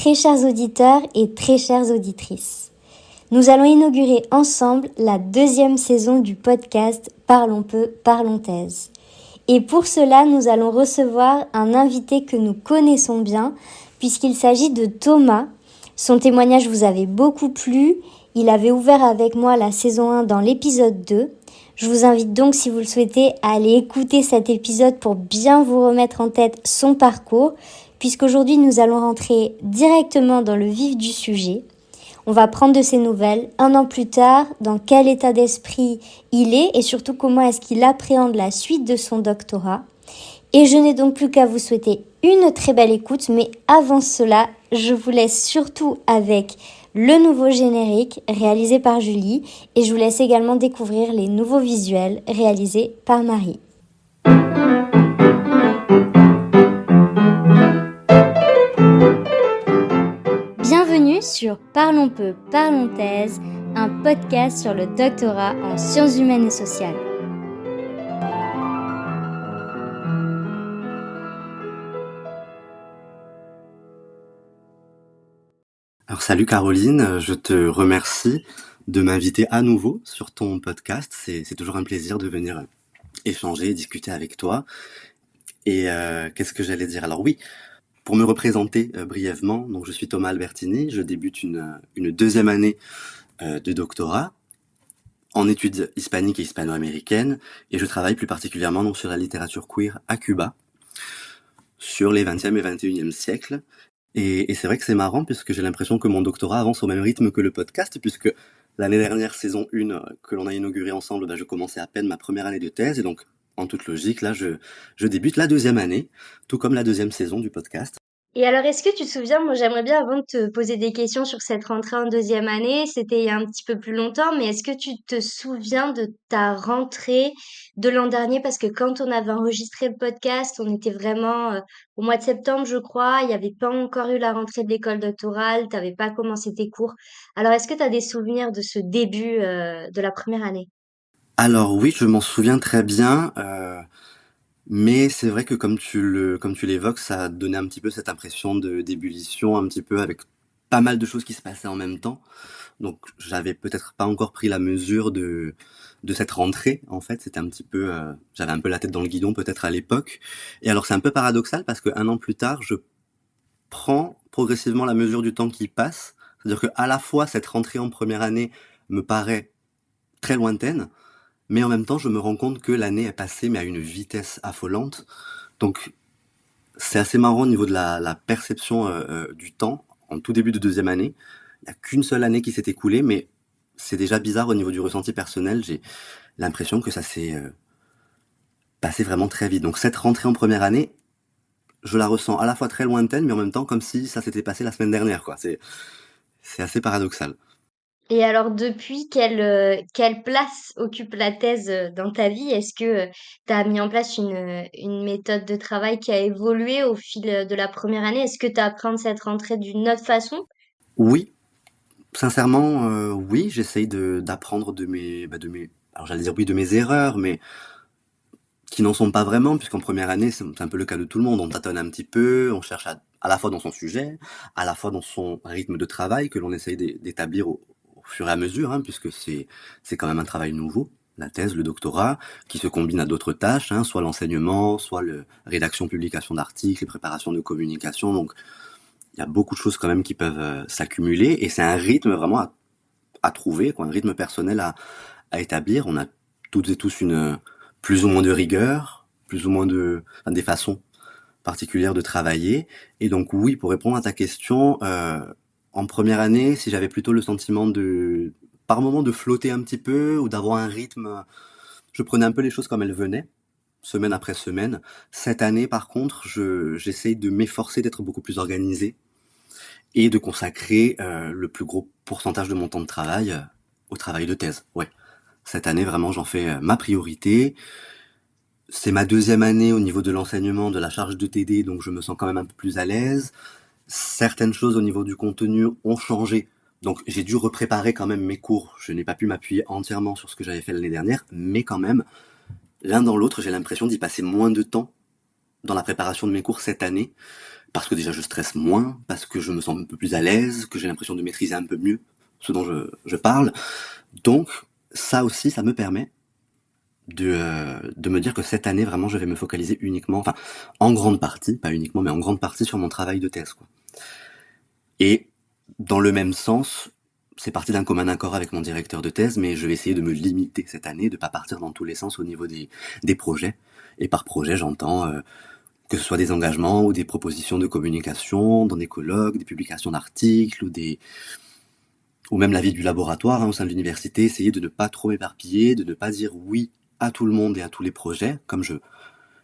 très chers auditeurs et très chères auditrices. Nous allons inaugurer ensemble la 2e saison du podcast Parlons peu, parlons thèse. Et pour cela, nous allons recevoir un invité que nous connaissons bien, puisqu'il s'agit de Thomas. Son témoignage vous avait beaucoup plu. Il avait ouvert avec moi la saison 1 dans l'épisode 2. Je vous invite donc, si vous le souhaitez, à aller écouter cet épisode pour bien vous remettre en tête son parcours, puisqu'aujourd'hui nous allons rentrer directement dans le vif du sujet. On va prendre de ses nouvelles 1 an plus tard, dans quel état d'esprit il est et surtout comment est-ce qu'il appréhende la suite de son doctorat. Et je n'ai donc plus qu'à vous souhaiter une très belle écoute, mais avant cela, je vous laisse surtout avec le nouveau générique réalisé par Julie et je vous laisse également découvrir les nouveaux visuels réalisés par Marie. Bienvenue sur Parlons peu, parlons thèse, un podcast sur le doctorat en sciences humaines et sociales. Alors salut Caroline, je te remercie de m'inviter à nouveau sur ton podcast. C'est toujours un plaisir de venir échanger, discuter avec toi. Et qu'est-ce que j'allais dire? Alors oui, pour me représenter brièvement, donc je suis Thomas Albertini, je débute une 2e année de doctorat en études hispaniques et hispano-américaines et je travaille plus particulièrement donc, sur la littérature queer à Cuba, sur les 20e et 21e siècles. Et c'est vrai que c'est marrant puisque j'ai l'impression que mon doctorat avance au même rythme que le podcast, puisque l'année dernière, saison 1, que l'on a inaugurée ensemble, je commençais à peine ma première année de thèse, et donc en toute logique, là je débute la 2e année, tout comme la 2e saison du podcast. Et alors, est-ce que tu te souviens, moi j'aimerais bien avant de te poser des questions sur cette rentrée en 2e année, c'était il y a un petit peu plus longtemps, mais est-ce que tu te souviens de ta rentrée de l'an dernier? Parce que quand on avait enregistré le podcast, on était vraiment au mois de septembre, je crois, il n'y avait pas encore eu la rentrée de l'école doctorale, tu n'avais pas commencé tes cours. Alors, est-ce que tu as des souvenirs de ce début de la première année? Alors oui, je m'en souviens très bien, mais c'est vrai que comme tu l'évoques, ça a donné un petit peu cette impression d'ébullition, un petit peu avec pas mal de choses qui se passaient en même temps. Donc j'avais peut-être pas encore pris la mesure de cette rentrée, en fait. C'était un petit peu, j'avais un peu la tête dans le guidon peut-être à l'époque. Et alors c'est un peu paradoxal parce que 1 an plus tard, je prends progressivement la mesure du temps qui passe. C'est-à-dire que à la fois cette rentrée en première année me paraît très lointaine, mais en même temps je me rends compte que l'année est passée mais à une vitesse affolante. Donc c'est assez marrant au niveau de la perception du temps en tout début de 2e année. Il n'y a qu'une seule année qui s'est écoulée, mais c'est déjà bizarre au niveau du ressenti personnel. J'ai l'impression que ça s'est passé vraiment très vite. Donc cette rentrée en première année, je la ressens à la fois très lointaine, mais en même temps comme si ça s'était passé la semaine dernière, quoi. C'est assez paradoxal. Et alors depuis, quelle place occupe la thèse dans ta vie? Est-ce que tu as mis en place une méthode de travail qui a évolué au fil de la première année? Est-ce que tu appréhendes cette rentrée d'une autre façon? Oui, sincèrement, oui, j'essaye d'apprendre de mes, alors j'allais dire oui, de mes erreurs, mais qui n'en sont pas vraiment, puisqu'en première année, c'est un peu le cas de tout le monde. On tâtonne un petit peu, on cherche à la fois dans son sujet, à la fois dans son rythme de travail que l'on essaye d'établir au fur et à mesure, hein, puisque c'est quand même un travail nouveau, la thèse, le doctorat, qui se combine à d'autres tâches, hein, soit l'enseignement, soit la rédaction, publication d'articles, les préparations de communication. Donc, il y a beaucoup de choses quand même qui peuvent s'accumuler, et c'est un rythme vraiment à trouver, quoi, un rythme personnel à établir. On a toutes et tous une plus ou moins de rigueur, plus ou moins enfin, des façons particulières de travailler. Et donc oui, pour répondre à ta question, en première année, si j'avais plutôt le sentiment par moment de flotter un petit peu ou d'avoir un rythme, je prenais un peu les choses comme elles venaient, semaine après semaine. Cette année, par contre, j'essaye de m'efforcer d'être beaucoup plus organisé et de consacrer le plus gros pourcentage de mon temps de travail au travail de thèse. Ouais. Cette année, vraiment, j'en fais ma priorité. C'est ma 2e année au niveau de l'enseignement, de la charge de TD, donc je me sens quand même un peu plus à l'aise. Certaines choses au niveau du contenu ont changé, donc j'ai dû repréparer quand même mes cours. Je n'ai pas pu m'appuyer entièrement sur ce que j'avais fait l'année dernière, mais quand même, l'un dans l'autre, j'ai l'impression d'y passer moins de temps dans la préparation de mes cours cette année parce que déjà je stresse moins, parce que je me sens un peu plus à l'aise, que j'ai l'impression de maîtriser un peu mieux ce dont je parle. Donc ça aussi, ça me permet de me dire que cette année, vraiment, je vais me focaliser uniquement, enfin, en grande partie, pas uniquement, mais en grande partie sur mon travail de thèse, quoi. Et dans le même sens, c'est parti d'un commun accord avec mon directeur de thèse, mais je vais essayer de me limiter cette année, de pas partir dans tous les sens au niveau des projets. Et par projet, j'entends que ce soit des engagements ou des propositions de communication dans des colloques, des publications d'articles ou même la vie du laboratoire, hein, au sein de l'université, essayer de ne pas trop m'éparpiller, de ne pas dire oui à tout le monde et à tous les projets, comme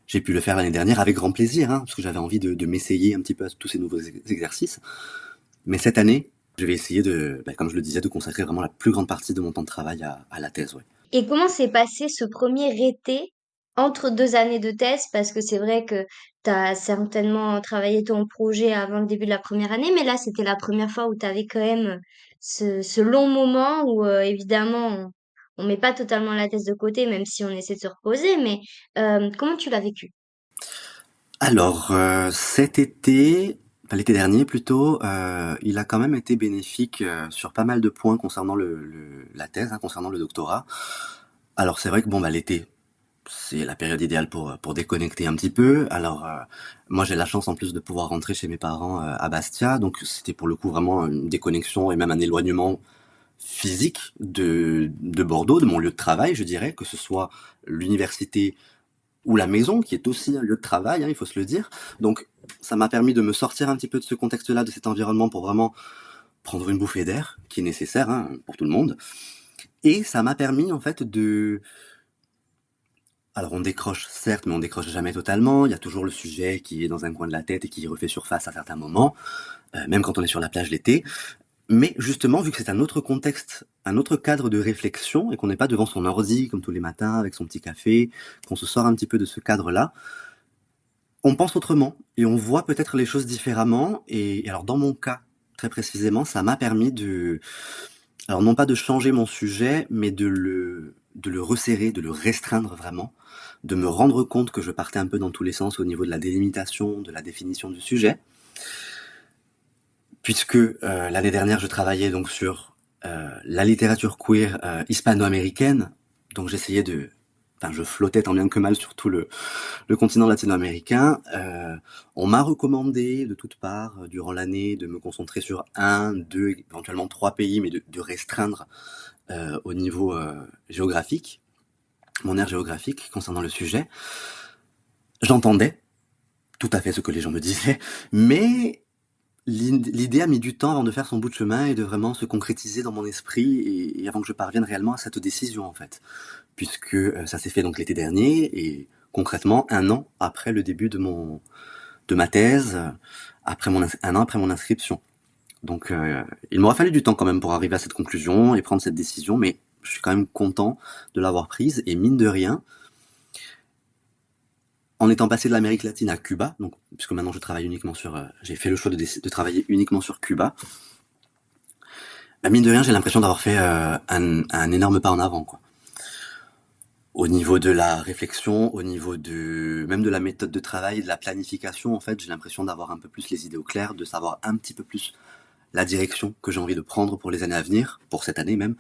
j'ai pu le faire l'année dernière avec grand plaisir, hein, parce que j'avais envie de m'essayer un petit peu à tous ces nouveaux exercices. Mais cette année, je vais essayer comme je le disais, de consacrer vraiment la plus grande partie de mon temps de travail à la thèse. Ouais. Et comment s'est passé ce premier été entre 2 années de thèse? Parce que c'est vrai que tu as certainement travaillé ton projet avant le début de la première année, mais là, c'était la première fois où tu avais quand même ce long moment où, évidemment, on met pas totalement la thèse de côté, même si on essaie de se reposer, mais comment tu l'as vécu? Alors, cet été, enfin l'été dernier plutôt, il a quand même été bénéfique sur pas mal de points concernant la thèse, hein, concernant le doctorat. Alors c'est vrai que bon bah l'été, c'est la période idéale pour déconnecter un petit peu. Alors, moi, j'ai la chance en plus de pouvoir rentrer chez mes parents à Bastia, donc c'était pour le coup vraiment une déconnexion et même un éloignement physique de Bordeaux, de mon lieu de travail, je dirais, que ce soit l'université ou la maison, qui est aussi un lieu de travail, hein, il faut se le dire. Donc, ça m'a permis de me sortir un petit peu de ce contexte-là, de cet environnement, pour vraiment prendre une bouffée d'air, qui est nécessaire hein, pour tout le monde. Et ça m'a permis, en fait, alors on décroche certes, mais on décroche jamais totalement. Il y a toujours le sujet qui est dans un coin de la tête et qui refait surface à certains moments, même quand on est sur la plage l'été. Mais justement, vu que c'est un autre contexte, un autre cadre de réflexion, et qu'on n'est pas devant son ordi comme tous les matins avec son petit café, qu'on se sort un petit peu de ce cadre-là, on pense autrement et on voit peut-être les choses différemment. Et alors dans mon cas, très précisément, ça m'a permis alors non pas de changer mon sujet, mais de le resserrer, de le restreindre vraiment, de me rendre compte que je partais un peu dans tous les sens au niveau de la délimitation, de la définition du sujet, puisque l'année dernière je travaillais donc sur la littérature queer hispano-américaine, donc j'essayais enfin je flottais tant bien que mal sur tout le continent latino-américain. On m'a recommandé de toutes parts durant l'année de me concentrer sur un, deux, éventuellement trois pays, mais de restreindre au niveau géographique, mon aire géographique concernant le sujet. J'entendais tout à fait ce que les gens me disaient, mais l'idée a mis du temps avant de faire son bout de chemin et de vraiment se concrétiser dans mon esprit et avant que je parvienne réellement à cette décision en fait. Puisque ça s'est fait donc l'été dernier et concrètement un an après le début de ma thèse, un an après mon inscription. Donc il m'aura fallu du temps quand même pour arriver à cette conclusion et prendre cette décision, mais je suis quand même content de l'avoir prise et mine de rien, en étant passé de l'Amérique latine à Cuba, donc puisque maintenant je travaille uniquement j'ai fait le choix de travailler uniquement sur Cuba. Bah, mine de rien, j'ai l'impression d'avoir fait un énorme pas en avant, quoi. Au niveau de la réflexion, au niveau même de la méthode de travail, de la planification, en fait, j'ai l'impression d'avoir un peu plus les idées au clair, de savoir un petit peu plus la direction que j'ai envie de prendre pour les années à venir, pour cette année même,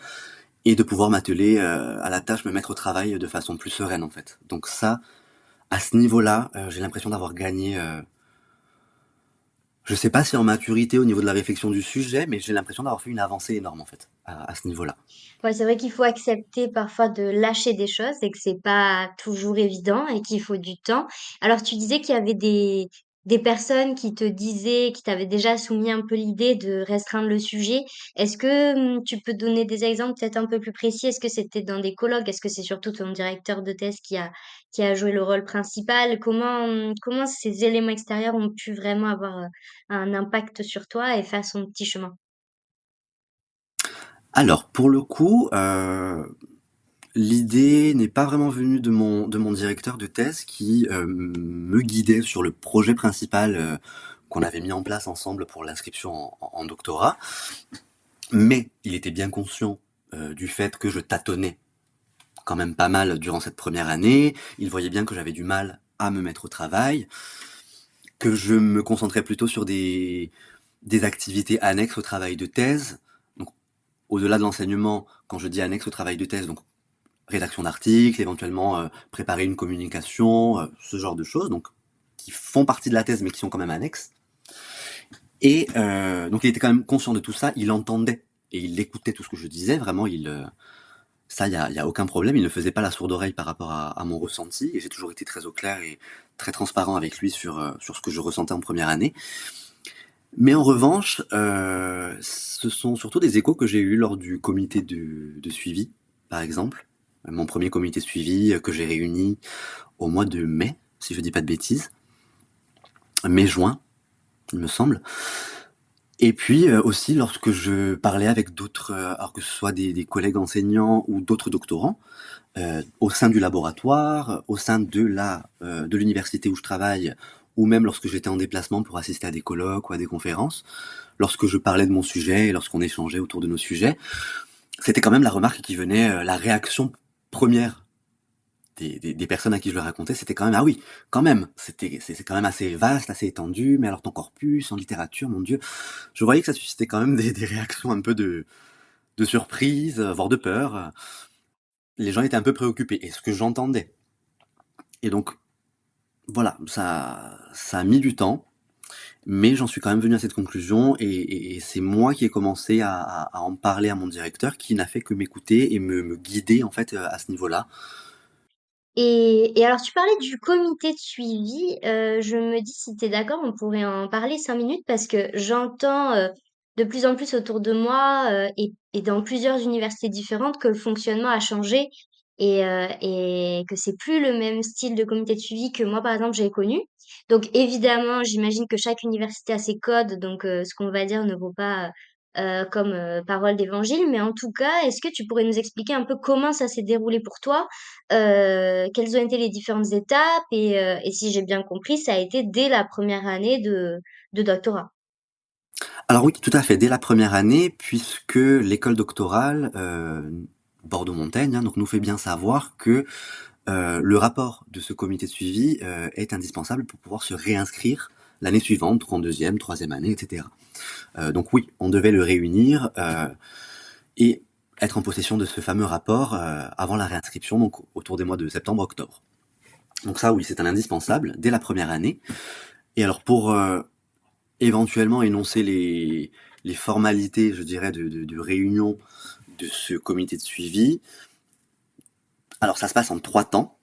et de pouvoir m'atteler à la tâche, me mettre au travail de façon plus sereine, en fait. Donc ça, à ce niveau-là, j'ai l'impression d'avoir gagné. Je sais pas si en maturité au niveau de la réflexion du sujet, mais j'ai l'impression d'avoir fait une avancée énorme, en fait, à ce niveau-là. Ouais, c'est vrai qu'il faut accepter parfois de lâcher des choses et que c'est pas toujours évident et qu'il faut du temps. Alors, tu disais qu'il y avait des personnes qui te disaient, qui t'avaient déjà soumis un peu l'idée de restreindre le sujet. Est-ce que tu peux donner des exemples peut-être un peu plus précis? Est-ce que c'était dans des colloques? Est-ce que c'est surtout ton directeur de thèse qui a joué le rôle principal? Comment ces éléments extérieurs ont pu vraiment avoir un impact sur toi et faire son petit chemin? Alors, pour le coup, l'idée n'est pas vraiment venue de mon directeur de thèse qui me guidait sur le projet principal qu'on avait mis en place ensemble pour l'inscription en doctorat, mais il était bien conscient du fait que je tâtonnais quand même pas mal durant cette première année. Il voyait bien que j'avais du mal à me mettre au travail. que je me concentrais plutôt sur des activités annexes au travail de thèse. Donc, au-delà de l'enseignement, quand je dis annexe au travail de thèse, donc rédaction d'articles, éventuellement préparer une communication, ce genre de choses, donc qui font partie de la thèse mais qui sont quand même annexes. Et donc il était quand même conscient de tout ça, il entendait et il écoutait tout ce que je disais, vraiment, ça, y a aucun problème, il ne faisait pas la sourde oreille par rapport à mon ressenti, et j'ai toujours été très au clair et très transparent avec lui sur ce que je ressentais en première année. Mais en revanche, ce sont surtout des échos que j'ai eus lors du comité de suivi, par exemple. Mon premier comité de suivi que j'ai réuni au mois de mai, si je dis pas de bêtises. Mai-juin, il me semble. Et puis aussi lorsque je parlais avec d'autres, alors que ce soit des collègues enseignants ou d'autres doctorants, au sein du laboratoire, au sein de l'université où je travaille, ou même lorsque j'étais en déplacement pour assister à des colloques ou à des conférences, lorsque je parlais de mon sujet et lorsqu'on échangeait autour de nos sujets, c'était quand même la remarque qui venait, la réaction première des personnes à qui je le racontais, c'était quand même ah oui, quand même, c'est quand même assez vaste, assez étendu, mais alors ton corpus en littérature, mon Dieu, je voyais que ça suscitait quand même des réactions un peu de surprise, voire de peur. Les gens étaient un peu préoccupés, et ce que j'entendais. Et donc voilà, ça a mis du temps, mais j'en suis quand même venu à cette conclusion, et c'est moi qui ai commencé à en parler à mon directeur, qui n'a fait que m'écouter et me guider en fait à ce niveau-là. Et alors, tu parlais du comité de suivi. Je me dis, si tu es d'accord, on pourrait en parler 5 minutes parce que j'entends de plus en plus autour de moi et dans plusieurs universités différentes que le fonctionnement a changé et que c'est plus le même style de comité de suivi que moi, par exemple, j'ai connu. Donc, évidemment, j'imagine que chaque université a ses codes, donc ce qu'on va dire ne vaut pas comme parole d'évangile. Mais en tout cas, est-ce que tu pourrais nous expliquer un peu comment ça s'est déroulé pour toi? Quelles ont été les différentes étapes et si j'ai bien compris, ça a été dès la première année de doctorat. Alors oui, tout à fait, dès la première année, puisque l'école doctorale, Bordeaux-Montaigne, hein, donc nous fait bien savoir que le rapport de ce comité de suivi est indispensable pour pouvoir se réinscrire l'année suivante, en deuxième, troisième année, etc. Donc oui, on devait le réunir et être en possession de ce fameux rapport avant la réinscription, donc autour des mois de septembre-octobre. Donc ça, oui, c'est un indispensable dès la première année. Et alors pour éventuellement énoncer les formalités, je dirais, de réunion de ce comité de suivi, alors ça se passe en 3 temps.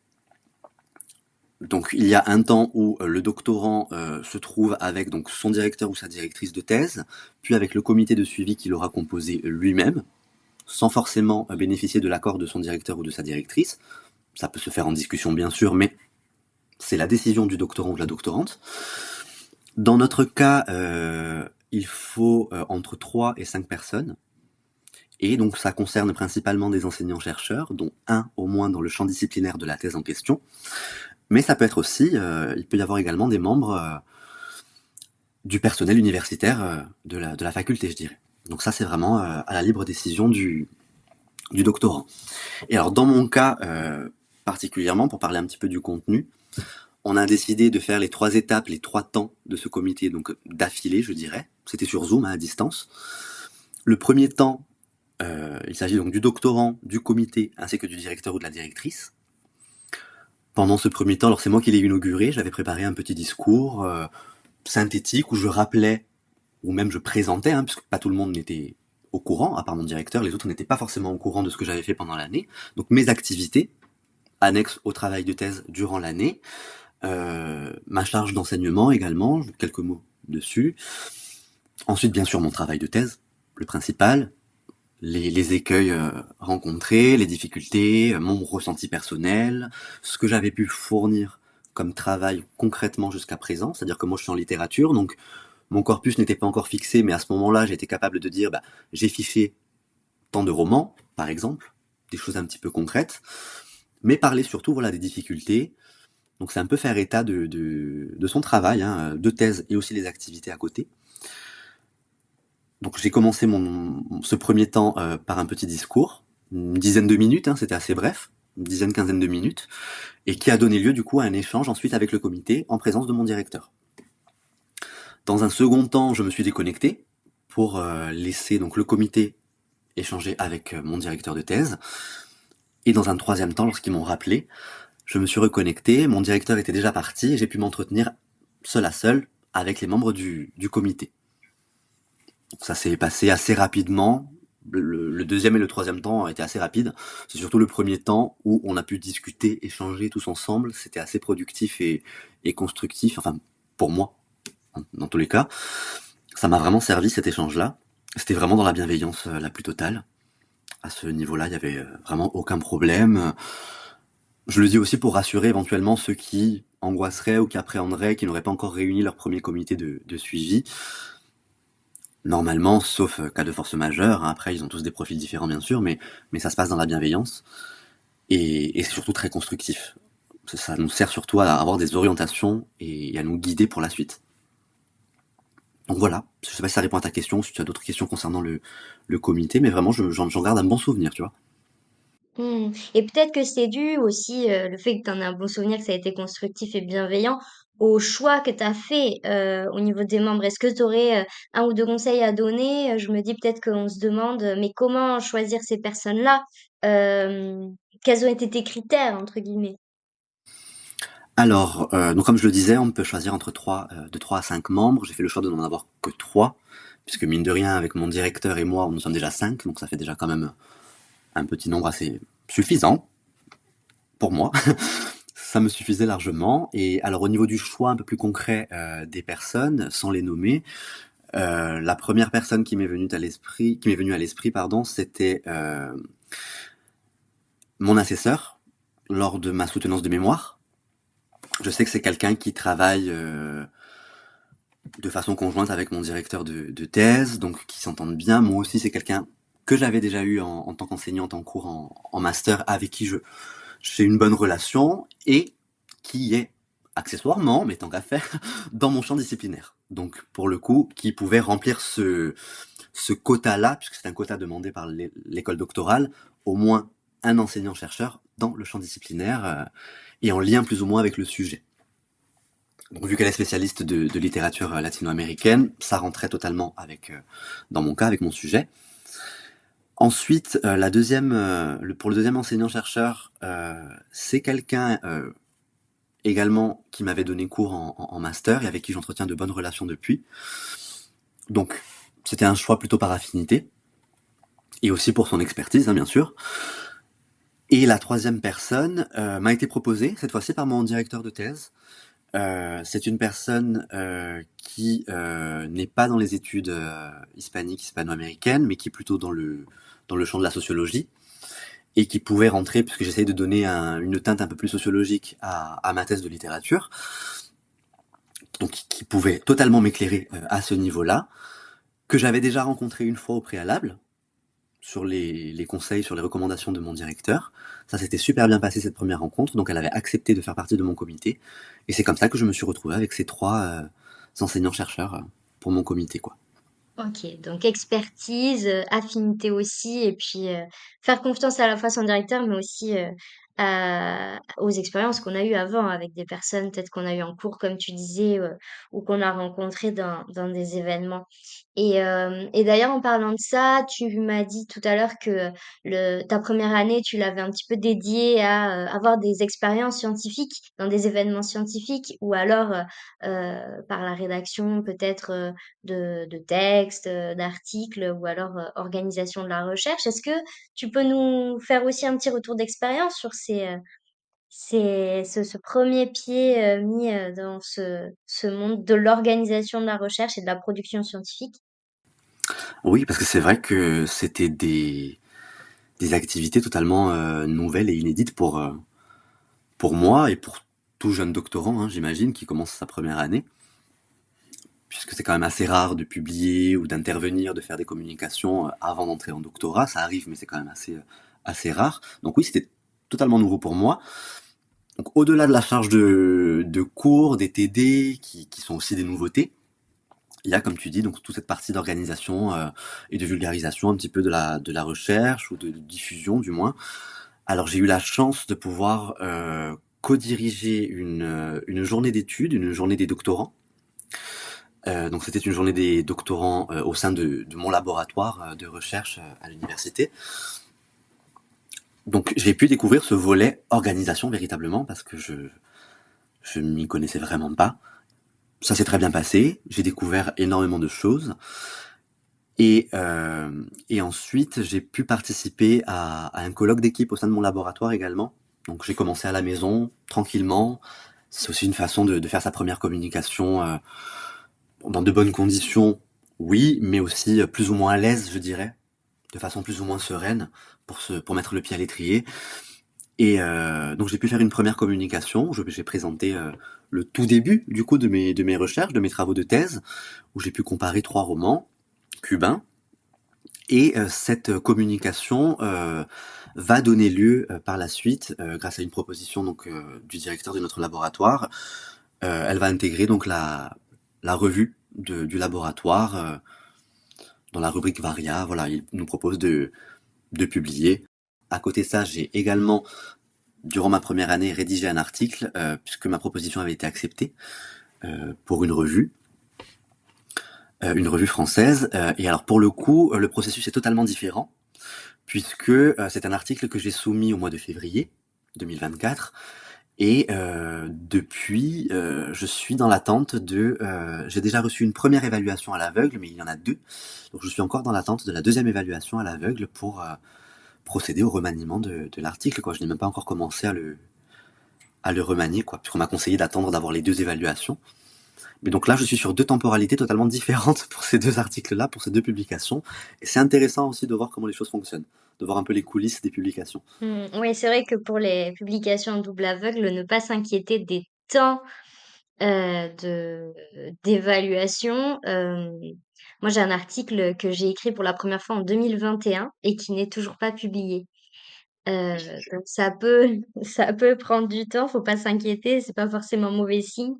Donc il y a un temps où le doctorant se trouve avec donc son directeur ou sa directrice de thèse, puis avec le comité de suivi qu'il aura composé lui-même, sans forcément bénéficier de l'accord de son directeur ou de sa directrice. Ça peut se faire en discussion bien sûr, mais c'est la décision du doctorant ou de la doctorante. Dans notre cas, il faut entre 3 et 5 personnes. Et donc ça concerne principalement des enseignants-chercheurs, dont un au moins dans le champ disciplinaire de la thèse en question. Mais ça peut être aussi, il peut y avoir également des membres du personnel universitaire de la faculté, je dirais. Donc ça, c'est vraiment à la libre décision du doctorant. Et alors, dans mon cas particulièrement, pour parler un petit peu du contenu, on a décidé de faire les 3 étapes, les 3 temps de ce comité, donc d'affilée, je dirais. C'était sur Zoom, à distance. Le premier temps, il s'agit donc du doctorant, du comité, ainsi que du directeur ou de la directrice. Pendant ce premier temps, alors c'est moi qui l'ai inauguré, j'avais préparé un petit discours synthétique où je rappelais, ou même je présentais, hein, puisque pas tout le monde n'était au courant, à part mon directeur, les autres n'étaient pas forcément au courant de ce que j'avais fait pendant l'année. Donc mes activités, annexes au travail de thèse durant l'année, ma charge d'enseignement également, quelques mots dessus. Ensuite, bien sûr, mon travail de thèse, le principal, les écueils rencontrés, les difficultés, mon ressenti personnel, ce que j'avais pu fournir comme travail concrètement jusqu'à présent, c'est-à-dire que moi je suis en littérature, donc mon corpus n'était pas encore fixé, mais à ce moment-là j'étais capable de dire j'ai fiché tant de romans, par exemple, des choses un petit peu concrètes, mais parler surtout voilà des difficultés, donc c'est un peu faire état de son travail, hein, de thèse et aussi les activités à côté. Donc j'ai commencé ce premier temps par un petit discours, une dizaine de minutes, hein, c'était assez bref, une dizaine, quinzaine de minutes, et qui a donné lieu du coup à un échange ensuite avec le comité en présence de mon directeur. Dans un second temps, je me suis déconnecté pour laisser donc le comité échanger avec mon directeur de thèse. Et dans un troisième temps, lorsqu'ils m'ont rappelé, je me suis reconnecté, mon directeur était déjà parti et j'ai pu m'entretenir seul à seul avec les membres du comité. Donc ça s'est passé assez rapidement. Le deuxième et le troisième temps ont été assez rapides. C'est surtout le premier temps où on a pu discuter, échanger tous ensemble. C'était assez productif et constructif, enfin pour moi, dans tous les cas. Ça m'a vraiment servi cet échange-là. C'était vraiment dans la bienveillance la plus totale. À ce niveau-là, il y avait vraiment aucun problème. Je le dis aussi pour rassurer éventuellement ceux qui angoisseraient ou qui appréhenderaient, qui n'auraient pas encore réuni leur premier comité de suivi. Normalement, sauf cas de force majeure, hein, après ils ont tous des profils différents bien sûr, mais ça se passe dans la bienveillance et c'est surtout très constructif. Ça nous sert surtout à avoir des orientations et à nous guider pour la suite. Donc voilà, je sais pas si ça répond à ta question, si tu as d'autres questions concernant le comité, mais vraiment j'en garde un bon souvenir, tu vois. Et peut-être que c'est dû aussi, le fait que tu en aies un bon souvenir, que ça a été constructif et bienveillant, au choix que tu as fait, au niveau des membres. Est-ce que tu aurais, 1 ou 2 conseils à donner? Je me dis peut-être qu'on se demande, mais comment choisir ces personnes-là? Quels ont été tes «critères» entre guillemets? Alors, donc comme je le disais, on peut choisir entre de 3 à 5 membres. J'ai fait le choix de n'en avoir que 3, puisque mine de rien, avec mon directeur et moi, nous sommes déjà 5, donc ça fait déjà quand même un petit nombre assez suffisant pour moi. Ça me suffisait largement. Et alors au niveau du choix un peu plus concret des personnes, sans les nommer, la première personne qui m'est venue à l'esprit, pardon, c'était mon assesseur lors de ma soutenance de mémoire. Je sais que c'est quelqu'un qui travaille de façon conjointe avec mon directeur de thèse, donc qui s'entendent bien. Moi aussi, c'est quelqu'un que j'avais déjà eu en tant qu'enseignante en cours en master, avec qui j'ai une bonne relation et qui est accessoirement, mais tant qu'à faire, dans mon champ disciplinaire. Donc pour le coup, qui pouvait remplir ce quota-là, puisque c'est un quota demandé par l'école doctorale, au moins un enseignant-chercheur dans le champ disciplinaire et en lien plus ou moins avec le sujet. Donc vu qu'elle est spécialiste de littérature latino-américaine, ça rentrait totalement avec, dans mon cas, avec mon sujet. Ensuite, pour le deuxième enseignant-chercheur, c'est quelqu'un également qui m'avait donné cours en master et avec qui j'entretiens de bonnes relations depuis. Donc c'était un choix plutôt par affinité et aussi pour son expertise, hein, bien sûr. Et la troisième personne m'a été proposée, cette fois-ci par mon directeur de thèse. C'est une personne qui n'est pas dans les études hispaniques, hispano-américaines, mais qui est plutôt dans le champ de la sociologie, et qui pouvait rentrer, puisque j'essayais de donner une teinte un peu plus sociologique à ma thèse de littérature, donc qui pouvait totalement m'éclairer à ce niveau-là, que j'avais déjà rencontré une fois au préalable, sur les conseils, sur les recommandations de mon directeur. Ça s'était super bien passé cette première rencontre, donc elle avait accepté de faire partie de mon comité. Et c'est comme ça que je me suis retrouvé avec ces 3 enseignants-chercheurs pour mon comité, quoi. OK, donc expertise, affinité aussi et puis, faire confiance à la fois à son directeur, mais aussi, aux expériences qu'on a eues avant avec des personnes peut-être qu'on a eues en cours comme tu disais, ou qu'on a rencontrées dans des événements et d'ailleurs en parlant de ça, tu m'as dit tout à l'heure que ta première année, tu l'avais un petit peu dédiée à, avoir des expériences scientifiques dans des événements scientifiques ou alors, par la rédaction peut-être, de textes, d'articles ou alors, organisation de la recherche. Est-ce que tu peux nous faire aussi un petit retour d'expérience sur ce 1er pied, mis, dans ce monde de l'organisation de la recherche et de la production scientifique? Oui, parce que c'est vrai que c'était des activités totalement nouvelles et inédites pour moi et pour tout jeune doctorant, hein, j'imagine, qui commence sa première année, puisque c'est quand même assez rare de publier ou d'intervenir, de faire des communications avant d'entrer en doctorat. Ça arrive, mais c'est quand même assez rare. Donc oui, c'était totalement nouveau pour moi. Donc au-delà de la charge de cours, des TD, qui sont aussi des nouveautés, il y a, comme tu dis, donc toute cette partie d'organisation et de vulgarisation un petit peu de la recherche ou de diffusion du moins. Alors j'ai eu la chance de pouvoir co-diriger une journée d'études, une journée des doctorants, Donc c'était une journée des doctorants au sein de mon laboratoire de recherche à l'université. Donc j'ai pu découvrir ce volet organisation véritablement parce que je m'y connaissais vraiment pas. Ça s'est très bien passé, j'ai découvert énormément de choses et ensuite j'ai pu participer à un colloque d'équipe au sein de mon laboratoire également. Donc j'ai commencé à la maison, tranquillement. C'est aussi une façon de faire sa première communication dans de bonnes conditions, oui, mais aussi plus ou moins à l'aise, je dirais, de façon plus ou moins sereine pour mettre le pied à l'étrier. Et donc j'ai pu faire une première communication. J'ai présenté le tout début du coup de mes recherches, de mes travaux de thèse, où j'ai pu comparer 3 romans cubains. Et cette communication va donner lieu par la suite, grâce à une proposition donc du directeur de notre laboratoire, elle va intégrer donc la revue du laboratoire dans la rubrique Varia. Voilà, il nous propose de publier. À côté de ça, j'ai également, durant ma première année, rédigé un article, puisque ma proposition avait été acceptée pour une revue française. Et alors pour le coup, le processus est totalement différent, puisque c'est un article que j'ai soumis au mois de février 2024. Et depuis, je suis dans l'attente j'ai déjà reçu une première évaluation à l'aveugle, mais il y en a 2. Donc je suis encore dans l'attente de la deuxième évaluation à l'aveugle pour procéder au remaniement de l'article, quoi. Je n'ai même pas encore commencé à le remanier, quoi, puisqu'on m'a conseillé d'attendre d'avoir les 2 évaluations. Mais donc là, je suis sur 2 temporalités totalement différentes pour ces 2 articles-là, pour ces 2 publications. Et c'est intéressant aussi de voir comment les choses fonctionnent, de voir un peu les coulisses des publications. Oui, c'est vrai que pour les publications en double aveugle, ne pas s'inquiéter des temps d'évaluation. Moi, j'ai un article que j'ai écrit pour la première fois en 2021 et qui n'est toujours pas publié. Euh, donc ça peut, ça peut prendre du temps, faut pas s'inquiéter, c'est pas forcément mauvais signe.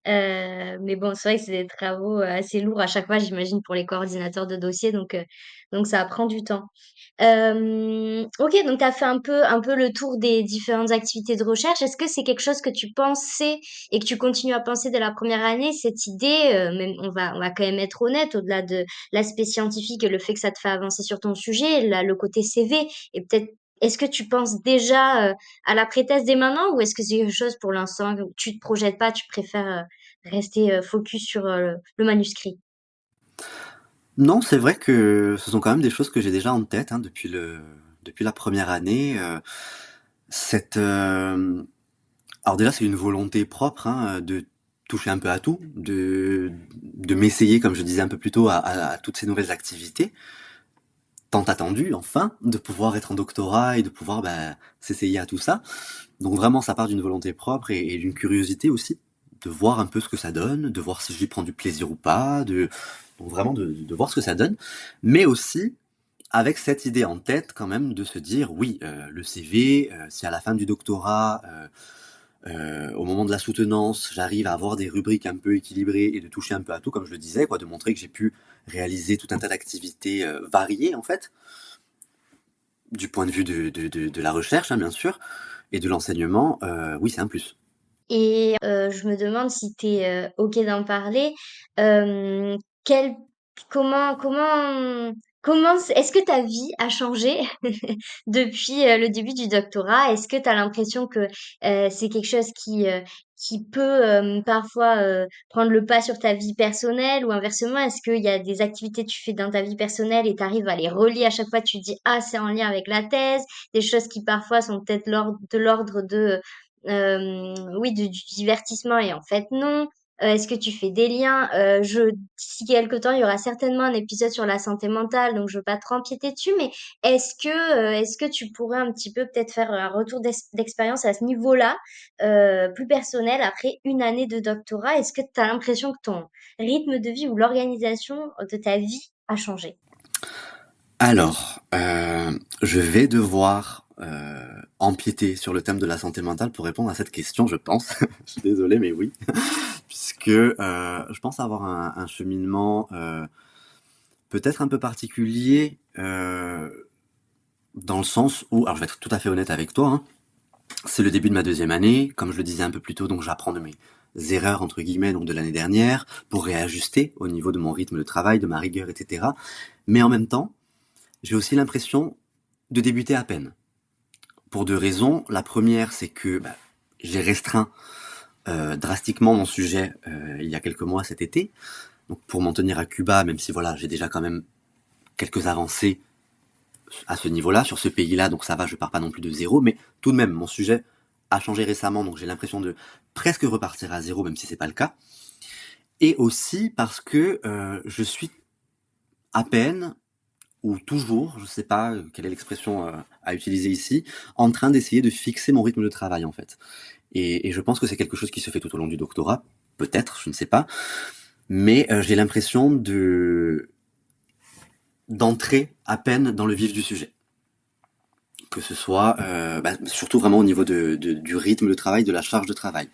Mais bon, c'est vrai que c'est des travaux assez lourds à chaque fois, j'imagine, pour les coordinateurs de dossiers, donc ça prend du temps. Ok, donc tu as fait un peu le tour des différentes activités de recherche. Est-ce que c'est quelque chose que tu pensais et que tu continues à penser dès la première année, cette idée, même on va quand même être honnête, au-delà de l'aspect scientifique et le fait que ça te fait avancer sur ton sujet, là, le côté CV, et peut-être, est-ce que tu penses déjà à la pré-thèse dès maintenant ou est-ce que c'est quelque chose pour l'instant où tu te projettes pas, tu préfères rester focus sur le manuscrit? Non, c'est vrai que ce sont quand même des choses que j'ai déjà en tête, hein, depuis la première année. Cette, alors déjà, c'est une volonté propre, hein, de toucher un peu à tout, de m'essayer, comme je disais un peu plus tôt, à toutes ces nouvelles activités, tant attendues, enfin, de pouvoir être en doctorat et de pouvoir s'essayer à tout ça. Donc vraiment, ça part d'une volonté propre et d'une curiosité aussi, de voir un peu ce que ça donne, de voir si j'y prends du plaisir ou pas, donc vraiment de voir ce que ça donne, mais aussi avec cette idée en tête quand même de se dire oui, le CV, si à la fin du doctorat, au moment de la soutenance, j'arrive à avoir des rubriques un peu équilibrées et de toucher un peu à tout, comme je le disais, quoi, de montrer que j'ai pu réaliser tout un tas d'activités variées en fait, du point de vue de la recherche, hein, bien sûr, et de l'enseignement, oui, c'est un plus. Et je me demande si tu es OK d'en parler. Hem, quel comment est-ce que ta vie a changé depuis, le début du doctorat? Est-ce que tu as l'impression que, c'est quelque chose qui peut, parfois, prendre le pas sur ta vie personnelle ou inversement? Est-ce qu'il y a des activités que tu fais dans ta vie personnelle et tu arrives à les relier à chaque fois, tu te dis: «Ah, c'est en lien avec la thèse», des choses qui parfois sont peut-être de l'ordre de, oui, du divertissement et en fait non. Est-ce que tu fais des liens? D'ici quelque temps, il y aura certainement un épisode sur la santé mentale, donc je veux pas trop empiéter dessus, mais est-ce que tu pourrais un petit peu peut-être faire un retour d'expérience à ce niveau-là, plus personnel après une année de doctorat? Est-ce que tu as l'impression que ton rythme de vie ou l'organisation de ta vie a changé? Alors, je vais devoir empiéter sur le thème de la santé mentale pour répondre à cette question, je pense. Je suis désolé, mais oui. Puisque je pense avoir un cheminement peut-être un peu particulier dans le sens où, alors je vais être tout à fait honnête avec toi, hein, c'est le début de ma deuxième année, comme je le disais un peu plus tôt, donc j'apprends erreurs entre guillemets donc de l'année dernière pour réajuster au niveau de mon rythme de travail, de ma rigueur, etc. Mais en même temps, j'ai aussi l'impression de débuter à peine. Pour deux raisons. La première, c'est que j'ai restreint drastiquement mon sujet il y a quelques mois cet été. Donc pour m'en tenir à Cuba, même si voilà, j'ai déjà quand même quelques avancées à ce niveau-là, sur ce pays-là, donc ça va, je pars pas non plus de zéro, mais tout de même, mon sujet a changé récemment, donc j'ai l'impression de presque repartir à zéro, même si c'est pas le cas. Et aussi parce que je suis à peine ou toujours, je sais pas quelle est l'expression à utiliser ici, en train d'essayer de fixer mon rythme de travail en fait. Et je pense que c'est quelque chose qui se fait tout au long du doctorat, peut-être, je ne sais pas, mais j'ai l'impression de d'entrer à peine dans le vif du sujet. Que ce soit surtout vraiment au niveau du rythme de travail, de la charge de travail.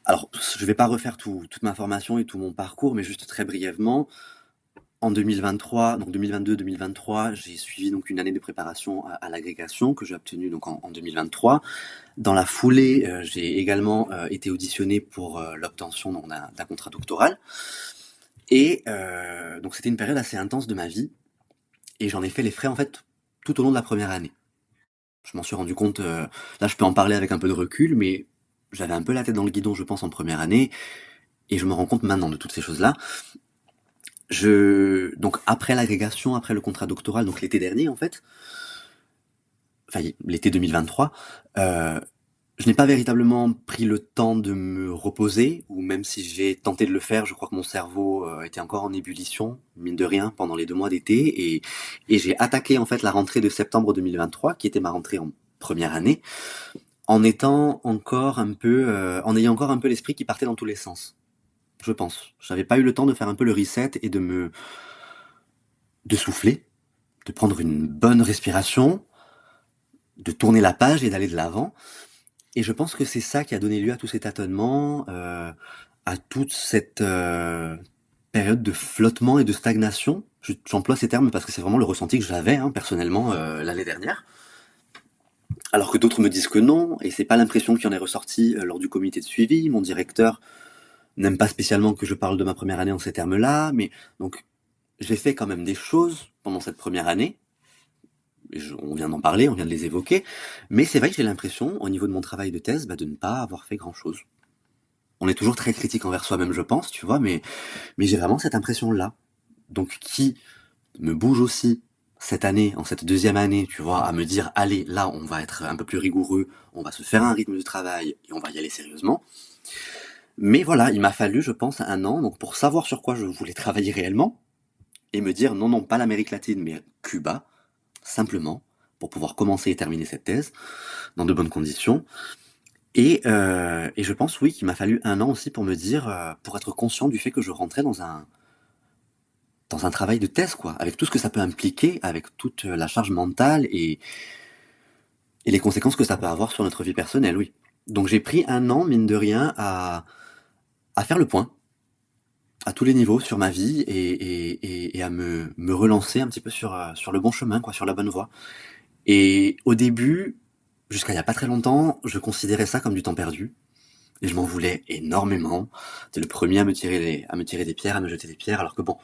Alors, je vais pas refaire toute ma formation et tout mon parcours, mais juste très brièvement, en 2023, donc 2022-2023, j'ai suivi donc une année de préparation à l'agrégation que j'ai obtenue donc en 2023. Dans la foulée, j'ai également été auditionné pour l'obtention d'un contrat doctoral. Et donc c'était une période assez intense de ma vie, et j'en ai fait les frais en fait tout au long de la première année. Je m'en suis rendu compte, là je peux en parler avec un peu de recul, mais j'avais un peu la tête dans le guidon, je pense, en première année, et je me rends compte maintenant de toutes ces choses-là. Donc après l'agrégation, après le contrat doctoral, donc l'été dernier en fait, enfin l'été 2023, je n'ai pas véritablement pris le temps de me reposer, ou même si j'ai tenté de le faire, je crois que mon cerveau était encore en ébullition, mine de rien, pendant les 2 mois d'été, et j'ai attaqué en fait la rentrée de septembre 2023, qui était ma rentrée en première année, en étant encore un peu, en ayant encore un peu l'esprit qui partait dans tous les sens. Je pense. J'avais pas eu le temps de faire un peu le reset et de souffler, de prendre une bonne respiration, de tourner la page et d'aller de l'avant. Et je pense que c'est ça qui a donné lieu à tous ces tâtonnements, à toute cette période de flottement et de stagnation. J'emploie ces termes parce que c'est vraiment le ressenti que j'avais personnellement l'année dernière. Alors que d'autres me disent que non, et c'est pas l'impression qui en est ressortie lors du comité de suivi. Mon directeur n'aime pas spécialement que je parle de ma première année en ces termes-là, mais donc j'ai fait quand même des choses pendant cette première année. On vient d'en parler, on vient de les évoquer, mais c'est vrai que j'ai l'impression, au niveau de mon travail de thèse, de ne pas avoir fait grand-chose. On est toujours très critique envers soi-même, je pense, tu vois, mais j'ai vraiment cette impression-là. Donc qui me bouge aussi cette année, en cette deuxième année, tu vois, à me dire, allez, là, on va être un peu plus rigoureux, on va se faire un rythme de travail et on va y aller sérieusement. Mais voilà, il m'a fallu, je pense, un an, donc pour savoir sur quoi je voulais travailler réellement, et me dire, non, non, pas l'Amérique latine, mais Cuba, simplement, pour pouvoir commencer et terminer cette thèse, dans de bonnes conditions. Et je pense, oui, qu'il m'a fallu un an aussi pour me dire, pour être conscient du fait que je rentrais dans un travail de thèse, quoi, avec tout ce que ça peut impliquer, avec toute la charge mentale et les conséquences que ça peut avoir sur notre vie personnelle, oui. Donc j'ai pris un an, mine de rien, à faire le point, à tous les niveaux sur ma vie et à me relancer un petit peu sur le bon chemin, quoi, sur la bonne voie. Et au début, jusqu'à il y a pas très longtemps, je considérais ça comme du temps perdu. Et je m'en voulais énormément. T'es le premier à me tirer des pierres, à me jeter des pierres, alors que bon,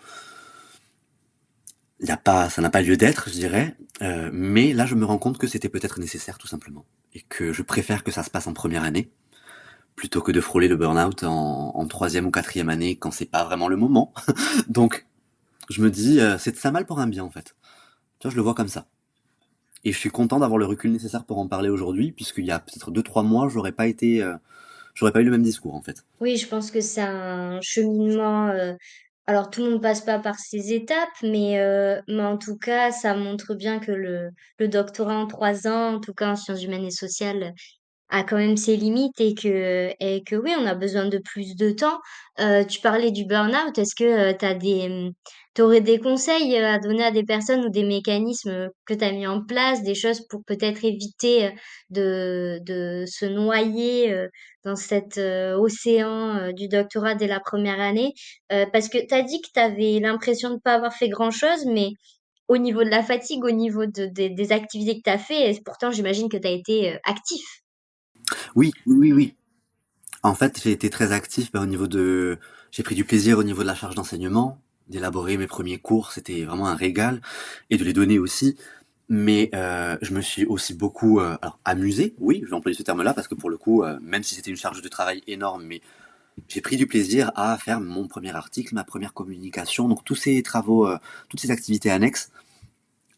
ça n'a pas lieu d'être, je dirais. Mais là, je me rends compte que c'était peut-être nécessaire, tout simplement. Et que je préfère que ça se passe en première année, plutôt que de frôler le burn-out en troisième ou quatrième année quand c'est pas vraiment le moment. Donc, je me dis, c'est de ça mal pour un bien, en fait. Tu vois, je le vois comme ça. Et je suis content d'avoir le recul nécessaire pour en parler aujourd'hui, puisqu'il y a peut-être 2, 3 mois, j'aurais pas eu le même discours, en fait. Oui, je pense que c'est un cheminement. Alors, tout le monde passe pas par ces étapes, mais en tout cas, ça montre bien que le doctorat en 3 ans, en tout cas en sciences humaines et sociales, a quand même ses limites et que oui, on a besoin de plus de temps. Tu parlais du burn-out. Est-ce que t'aurais des conseils à donner à des personnes ou des mécanismes que tu as mis en place, des choses pour peut-être éviter de se noyer dans cet océan du doctorat dès la première année? Parce que tu as dit que tu avais l'impression de ne pas avoir fait grand-chose, mais au niveau de la fatigue, au niveau des activités que tu as fait, et pourtant j'imagine que tu as été actif. Oui, oui, oui, oui. En fait, j'ai été très actif au niveau de... J'ai pris du plaisir au niveau de la charge d'enseignement, d'élaborer mes premiers cours, c'était vraiment un régal, et de les donner aussi. Mais je me suis aussi beaucoup alors, amusé, oui, je vais employer ce terme-là, parce que pour le coup, même si c'était une charge de travail énorme, mais j'ai pris du plaisir à faire mon premier article, ma première communication, donc tous ces travaux, toutes ces activités annexes.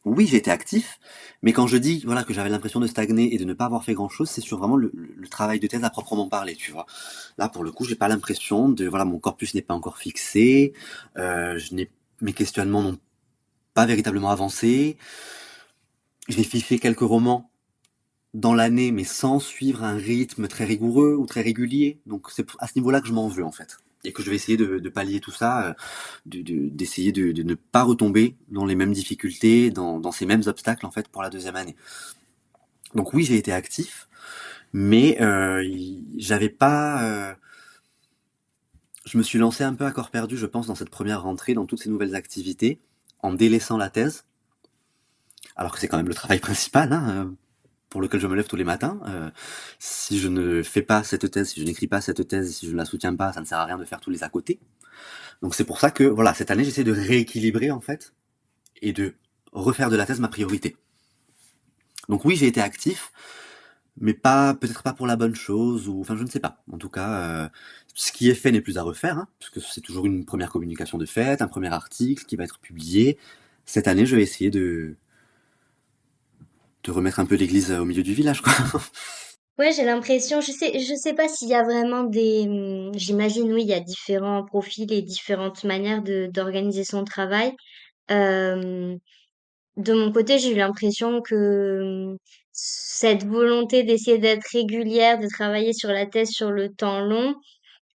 Oui, j'ai été actif, mais quand je dis voilà que j'avais l'impression de stagner et de ne pas avoir fait grand-chose, c'est sur vraiment le travail de thèse à proprement parler, tu vois. Là, pour le coup, j'ai pas l'impression de voilà mon corpus n'est pas encore fixé, je n'ai mes questionnements n'ont pas véritablement avancé. J'ai fait quelques romans dans l'année, mais sans suivre un rythme très rigoureux ou très régulier. Donc c'est à ce niveau-là que je m'en veux en fait. Et que je vais essayer de pallier tout ça, d'essayer de ne pas retomber dans les mêmes difficultés, dans ces mêmes obstacles en fait pour la deuxième année. Donc oui, j'ai été actif, mais j'avais pas. Je me suis lancé un peu à corps perdu, je pense, dans cette première rentrée, dans toutes ces nouvelles activités, en délaissant la thèse, alors que c'est quand même le travail principal, hein, pour lequel je me lève tous les matins. Si je ne fais pas cette thèse, si je n'écris pas cette thèse, si je ne la soutiens pas, ça ne sert à rien de faire tous les à côté. Donc c'est pour ça que voilà, cette année j'essaie de rééquilibrer en fait et de refaire de la thèse ma priorité. Donc oui, j'ai été actif, mais pas peut-être pas pour la bonne chose ou enfin je ne sais pas. En tout cas, ce qui est fait n'est plus à refaire, hein, puisque c'est toujours une première communication de fait, un premier article qui va être publié. Cette année, je vais essayer de remettre un peu l'église au milieu du village, quoi. Ouais, j'ai l'impression, je sais pas s'il y a vraiment j'imagine, oui, il y a différents profils et différentes manières d'organiser son travail. Euh, de mon côté, j'ai eu l'impression que cette volonté d'essayer d'être régulière, de travailler sur la thèse sur le temps long,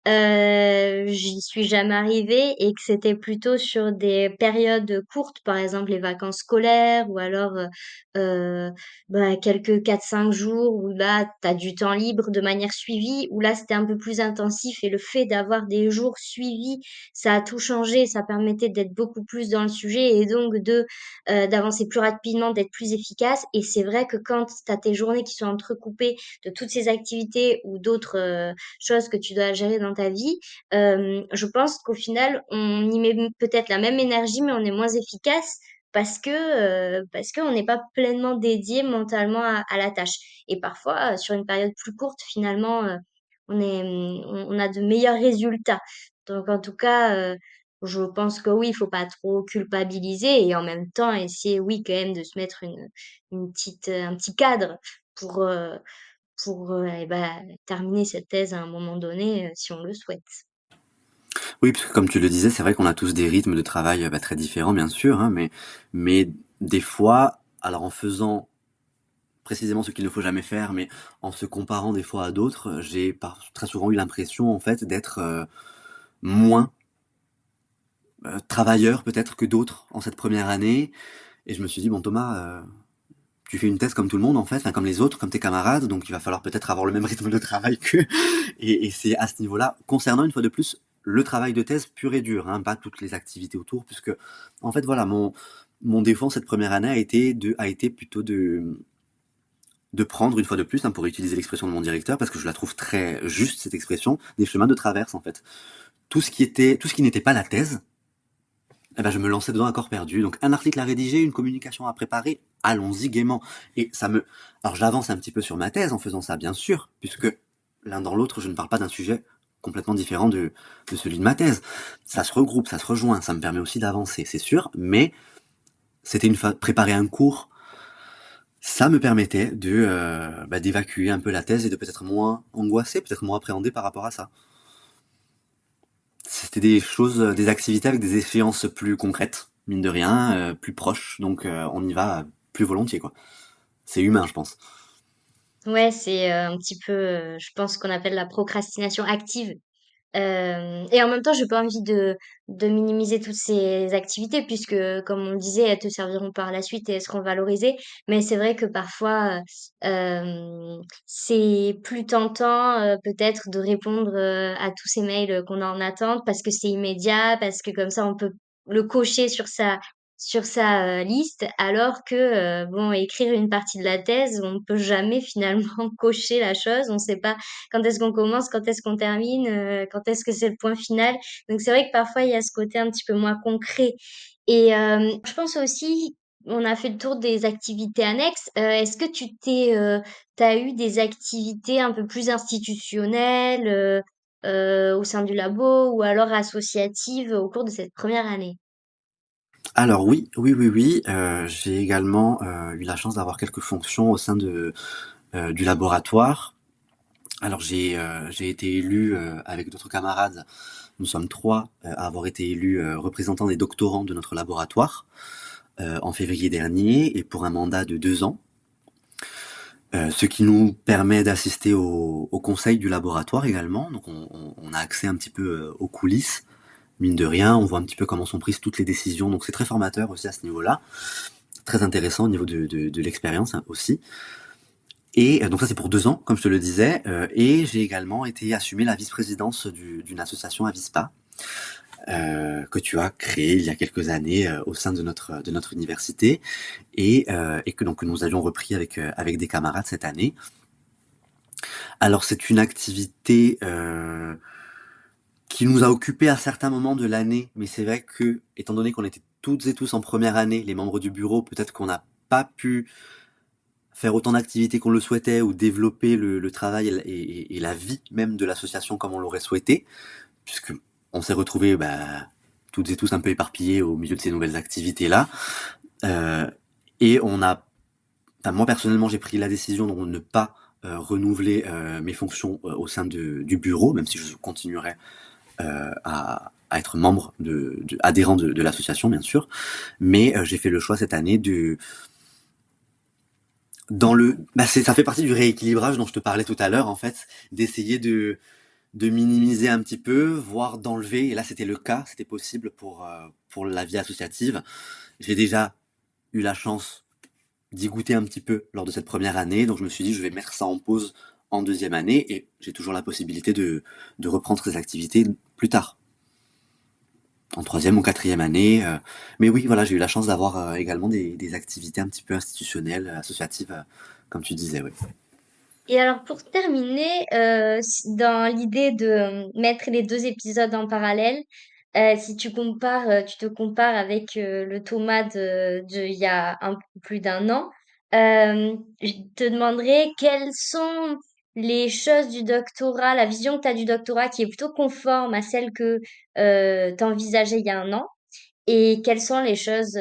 j'y suis jamais arrivée et que c'était plutôt sur des périodes courtes, par exemple les vacances scolaires ou alors bah, quelques 4 5 jours où là tu as du temps libre de manière suivie, où là c'était un peu plus intensif et le fait d'avoir des jours suivis, ça a tout changé, ça permettait d'être beaucoup plus dans le sujet et donc d'avancer plus rapidement, d'être plus efficace. Et c'est vrai que quand tu as tes journées qui sont entrecoupées de toutes ces activités ou d'autres choses que tu dois gérer dans ta vie, je pense qu'au final, on y met peut-être la même énergie, mais on est moins efficace parce qu'on n'est pas pleinement dédié mentalement à la tâche. Et parfois, sur une période plus courte, finalement, on a de meilleurs résultats. Donc, en tout cas, je pense que oui, il faut pas trop culpabiliser et en même temps essayer, oui, quand même, de se mettre un petit cadre pour, euh, eh ben, terminer cette thèse à un moment donné, si on le souhaite. Oui, parce que comme tu le disais, c'est vrai qu'on a tous des rythmes de travail bah, très différents, bien sûr, hein, mais des fois, alors en faisant précisément ce qu'il ne faut jamais faire, mais en se comparant des fois à d'autres, très souvent eu l'impression en fait d'être moins travailleur peut-être que d'autres en cette première année. Et je me suis dit, bon Thomas, tu fais une thèse comme tout le monde en fait, enfin, comme les autres, comme tes camarades, donc il va falloir peut-être avoir le même rythme de travail qu'eux. Et c'est à ce niveau-là, concernant une fois de plus le travail de thèse pur et dur, hein, pas toutes les activités autour, puisque en fait voilà, mon défaut cette première année a été plutôt de prendre une fois de plus, hein, pour utiliser l'expression de mon directeur, parce que je la trouve très juste cette expression, des chemins de traverse en fait. Tout ce qui n'était pas la thèse, eh ben, je me lançais dedans à corps perdu. Donc, un article à rédiger, une communication à préparer, allons-y gaiement. Et ça me, alors j'avance un petit peu sur ma thèse en faisant ça, bien sûr, puisque l'un dans l'autre, je ne parle pas d'un sujet complètement différent de celui de ma thèse. Ça se regroupe, ça se rejoint, ça me permet aussi d'avancer, c'est sûr, mais c'était préparer un cours, ça me permettait d'évacuer un peu la thèse et de peut-être moins angoisser, peut-être moins appréhender par rapport à ça. C'était des choses, des activités avec des échéances plus concrètes, mine de rien, plus proches, donc on y va plus volontiers, quoi. C'est humain, je pense. Ouais, c'est un petit peu, je pense qu'on appelle la procrastination active. Et en même temps, j'ai pas envie de minimiser toutes ces activités puisque, comme on le disait, elles te serviront par la suite et elles seront valorisées. Mais c'est vrai que parfois, c'est plus tentant, peut-être de répondre à tous ces mails qu'on a en attente parce que c'est immédiat, parce que comme ça, on peut le cocher sur sa liste, alors que bon, écrire une partie de la thèse, on ne peut jamais finalement cocher la chose. On ne sait pas quand est-ce qu'on commence, quand est-ce qu'on termine, quand est-ce que c'est le point final. Donc c'est vrai que parfois il y a ce côté un petit peu moins concret. Et je pense aussi, on a fait le tour des activités annexes. Est-ce que t'as eu des activités un peu plus institutionnelles au sein du labo ou alors associatives au cours de cette première année? Alors oui, oui, oui, oui, j'ai également eu la chance d'avoir quelques fonctions au sein du laboratoire. Alors j'ai été élu avec d'autres camarades, nous sommes trois à avoir été élus représentants des doctorants de notre laboratoire en février dernier et pour un mandat de 2 ans. Ce qui nous permet d'assister au conseil du laboratoire également. Donc on a accès un petit peu aux coulisses. Mine de rien, on voit un petit peu comment sont prises toutes les décisions. Donc c'est très formateur aussi à ce niveau-là. Très intéressant au niveau de l'expérience hein, aussi. Et donc ça c'est pour 2 ans, comme je te le disais. Et j'ai également été assumer la vice-présidence d'une association Avispa. Que tu as créée il y a quelques années au sein de notre université et que donc nous avions repris avec des camarades cette année. Alors c'est une activité qui nous a occupés à certains moments de l'année, mais c'est vrai que, étant donné qu'on était toutes et tous en première année, les membres du bureau, peut-être qu'on n'a pas pu faire autant d'activités qu'on le souhaitait ou développer le travail et la vie même de l'association comme on l'aurait souhaité, puisque on s'est retrouvés toutes et tous un peu éparpillés au milieu de ces nouvelles activités-là. Euh, et moi personnellement, j'ai pris la décision de ne pas renouveler mes fonctions au sein du bureau, même si je continuerai à être membre adhérent de l'association, bien sûr. Mais j'ai fait le choix cette année ça fait partie du rééquilibrage dont je te parlais tout à l'heure, en fait, d'essayer de minimiser un petit peu, voire d'enlever. Et là, c'était le cas, c'était possible pour la vie associative. J'ai déjà eu la chance d'y goûter un petit peu lors de cette première année, donc je me suis dit, je vais mettre ça en pause en deuxième année, et j'ai toujours la possibilité de reprendre ces activités plus tard, en troisième ou quatrième année. Mais oui, voilà, j'ai eu la chance d'avoir également des activités un petit peu institutionnelles, associatives, comme tu disais, oui. Et alors pour terminer, dans l'idée de mettre les deux épisodes en parallèle, si tu te compares avec le Thomas il y a un peu plus d'un an, je te demanderais quelles sont les choses du doctorat, la vision que tu as du doctorat qui est plutôt conforme à celle que tu envisageais il y a un an, et quelles sont les choses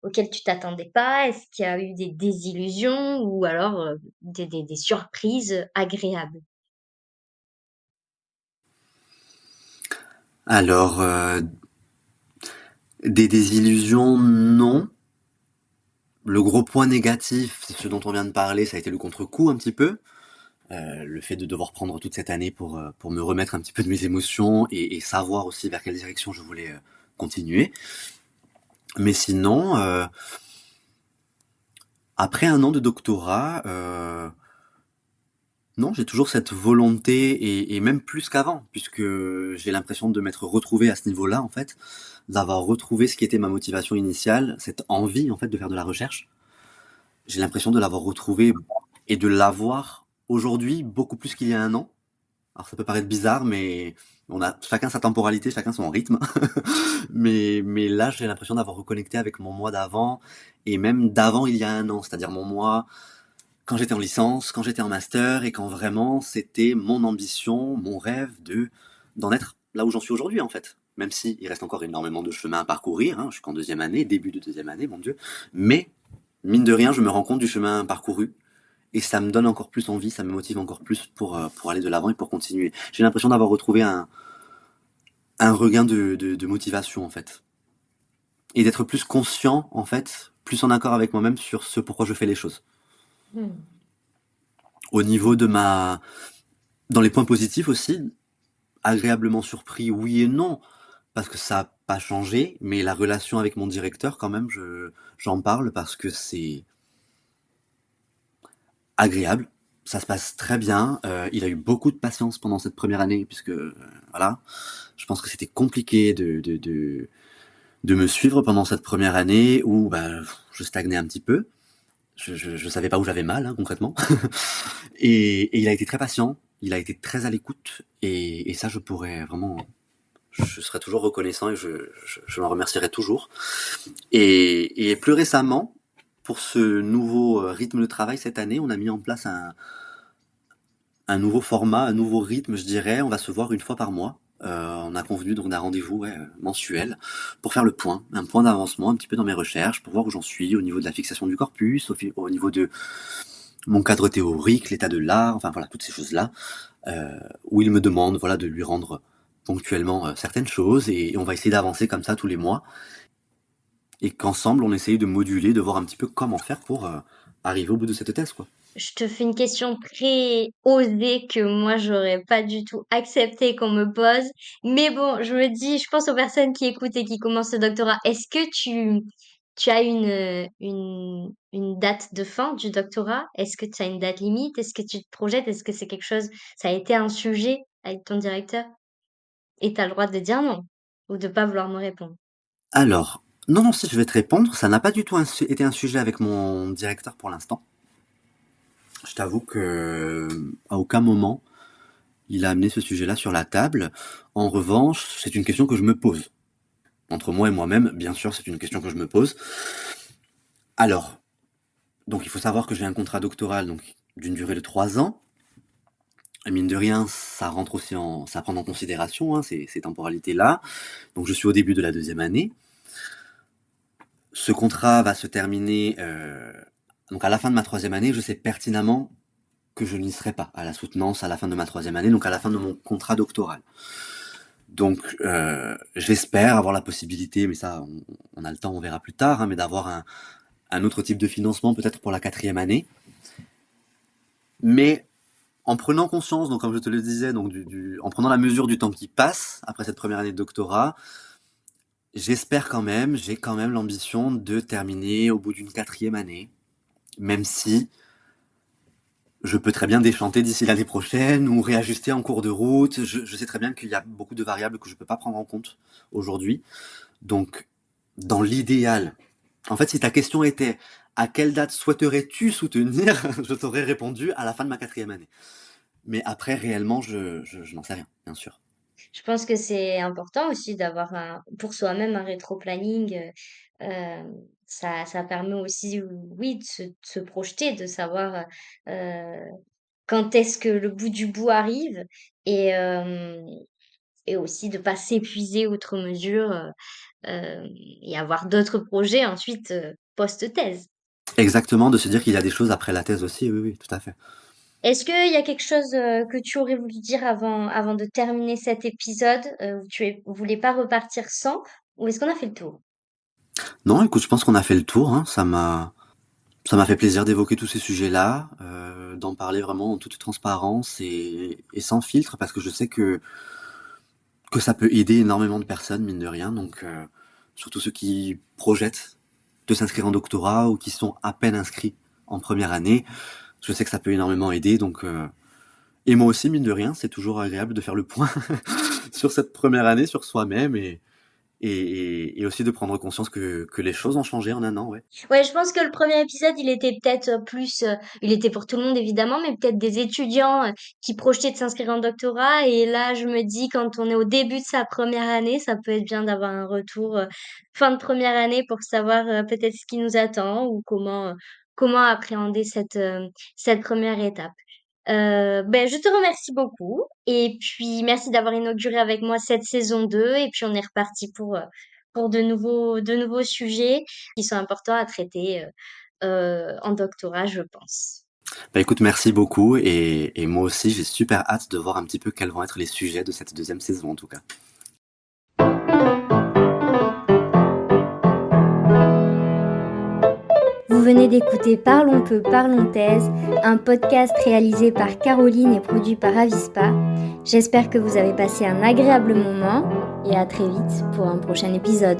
auxquelles tu t'attendais pas? Est-ce qu'il y a eu des désillusions ou alors des surprises agréables? Alors, des désillusions, non. Le gros point négatif, c'est ce dont on vient de parler, ça a été le contre-coup un petit peu. Le fait de devoir prendre toute cette année pour me remettre un petit peu de mes émotions et savoir aussi vers quelle direction je voulais continuer. Mais sinon, après un an de doctorat, non, j'ai toujours cette volonté et même plus qu'avant, puisque j'ai l'impression de m'être retrouvé à ce niveau-là, en fait, d'avoir retrouvé ce qui était ma motivation initiale, cette envie, en fait, de faire de la recherche. J'ai l'impression de l'avoir retrouvé et de l'avoir aujourd'hui beaucoup plus qu'il y a un an. Alors ça peut paraître bizarre, mais on a chacun sa temporalité, chacun son rythme. Mais là, j'ai l'impression d'avoir reconnecté avec mon moi d'avant et même d'avant il y a un an, c'est-à-dire mon moi quand j'étais en licence, quand j'étais en master et quand vraiment c'était mon ambition, mon rêve d'en être là où j'en suis aujourd'hui en fait. Même si il reste encore énormément de chemin à parcourir, hein, je suis qu'en deuxième année, début de deuxième année, mon Dieu. Mais mine de rien, je me rends compte du chemin parcouru et ça me donne encore plus envie, ça me motive encore plus pour aller de l'avant et pour continuer. J'ai l'impression d'avoir retrouvé un regain de motivation en fait et d'être plus conscient en fait, plus en accord avec moi-même sur ce pourquoi je fais les choses. Hmm. Au niveau dans les points positifs aussi, agréablement surpris, oui et non, parce que ça n'a pas changé, mais la relation avec mon directeur, quand même, j'en parle parce que c'est agréable. Ça se passe très bien. Il a eu beaucoup de patience pendant cette première année, puisque voilà, je pense que c'était compliqué de me suivre pendant cette première année où bah, je stagnais un petit peu. Je savais pas où j'avais mal, hein, concrètement. Et il a été très patient, il a été très à l'écoute, et ça, je pourrais vraiment, je serais toujours reconnaissant et je l'en remercierai toujours. Et plus récemment, pour ce nouveau rythme de travail cette année, on a mis en place un nouveau format, un nouveau rythme, je dirais. On va se voir une fois par mois. On a convenu donc d'un rendez-vous mensuel pour faire le point, un point d'avancement un petit peu dans mes recherches, pour voir où j'en suis au niveau de la fixation du corpus, au niveau de mon cadre théorique, l'état de l'art, enfin voilà, toutes ces choses-là, où il me demande voilà, de lui rendre ponctuellement certaines choses, et on va essayer d'avancer comme ça tous les mois, et qu'ensemble on essaye de moduler, de voir un petit peu comment faire pour arriver au bout de cette thèse, quoi. Je te fais une question très osée que moi j'aurais pas du tout accepté qu'on me pose. Mais bon, je me dis, je pense aux personnes qui écoutent et qui commencent le doctorat. Est-ce que tu as une date de fin du doctorat? Est-ce que tu as une date limite? Est-ce que tu te projettes? Est-ce que c'est quelque chose, ça a été un sujet avec ton directeur? Et tu as le droit de dire non ou de pas vouloir me répondre. Alors, non, non, si je vais te répondre, ça n'a pas du tout été un sujet avec mon directeur pour l'instant. Je t'avoue que à aucun moment il a amené ce sujet-là sur la table. En revanche, c'est une question que je me pose. Entre moi et moi-même, bien sûr, c'est une question que je me pose. Alors, donc il faut savoir que j'ai un contrat doctoral donc d'une durée de 3 ans. Et mine de rien, ça rentre aussi ça prend en considération ces temporalités-là. Donc je suis au début de la 2e année. Ce contrat va se terminer donc à la fin de ma 3e année. Je sais pertinemment que je n'y serai pas à la soutenance à la fin de ma 3e année, donc à la fin de mon contrat doctoral. Donc j'espère avoir la possibilité, mais ça on a le temps, on verra plus tard, mais d'avoir un autre type de financement peut-être pour la 4e année. Mais en prenant conscience, donc comme je te le disais, donc en prenant la mesure du temps qui passe après cette première année de doctorat, j'ai quand même l'ambition de terminer au bout d'une 4e année, même si je peux très bien déchanter d'ici l'année prochaine ou réajuster en cours de route. Je sais très bien qu'il y a beaucoup de variables que je peux pas prendre en compte aujourd'hui. Donc, dans l'idéal, en fait, si ta question était à quelle date souhaiterais-tu soutenir, je t'aurais répondu à la fin de ma 4e année. Mais après, réellement, je n'en sais rien, bien sûr. Je pense que c'est important aussi d'avoir pour soi-même un rétro-planning. Ça permet aussi, oui, de se projeter, de savoir euh, quand est-ce que le bout du bout arrive et, euh, et aussi de pas s'épuiser outre mesure et avoir d'autres projets ensuite post-thèse. Exactement, de se dire qu'il y a des choses après la thèse aussi, oui, oui, tout à fait. Est-ce qu'il y a quelque chose que tu aurais voulu dire avant de terminer cet épisode où voulais pas repartir sans, ou est-ce qu'on a fait le tour? Non, écoute, je pense qu'on a fait le tour, hein. Ça m'a fait plaisir d'évoquer tous ces sujets-là, d'en parler vraiment en toute transparence et sans filtre, parce que je sais que ça peut aider énormément de personnes, mine de rien. Donc, surtout ceux qui projettent de s'inscrire en doctorat ou qui sont à peine inscrits en première année, je sais que ça peut énormément aider. Donc, et moi aussi, mine de rien, c'est toujours agréable de faire le point sur cette première année, sur soi-même, et aussi de prendre conscience que les choses ont changé en un an, ouais. Ouais, je pense que le premier épisode, il était peut-être plus, il était pour tout le monde évidemment, mais peut-être des étudiants qui projetaient de s'inscrire en doctorat. Et là, je me dis, quand on est au début de sa première année, ça peut être bien d'avoir un retour fin de première année pour savoir peut-être ce qui nous attend ou comment appréhender cette première étape. Ben, je te remercie beaucoup et puis merci d'avoir inauguré avec moi cette saison 2 et puis on est reparti pour de nouveaux sujets qui sont importants à traiter en doctorat, je pense. Bah écoute, merci beaucoup, et moi aussi, j'ai super hâte de voir un petit peu quels vont être les sujets de cette 2e saison, en tout cas. Vous venez d'écouter Parlons peu, parlons thèse, un podcast réalisé par Caroline et produit par Avispa. J'espère que vous avez passé un agréable moment et à très vite pour un prochain épisode.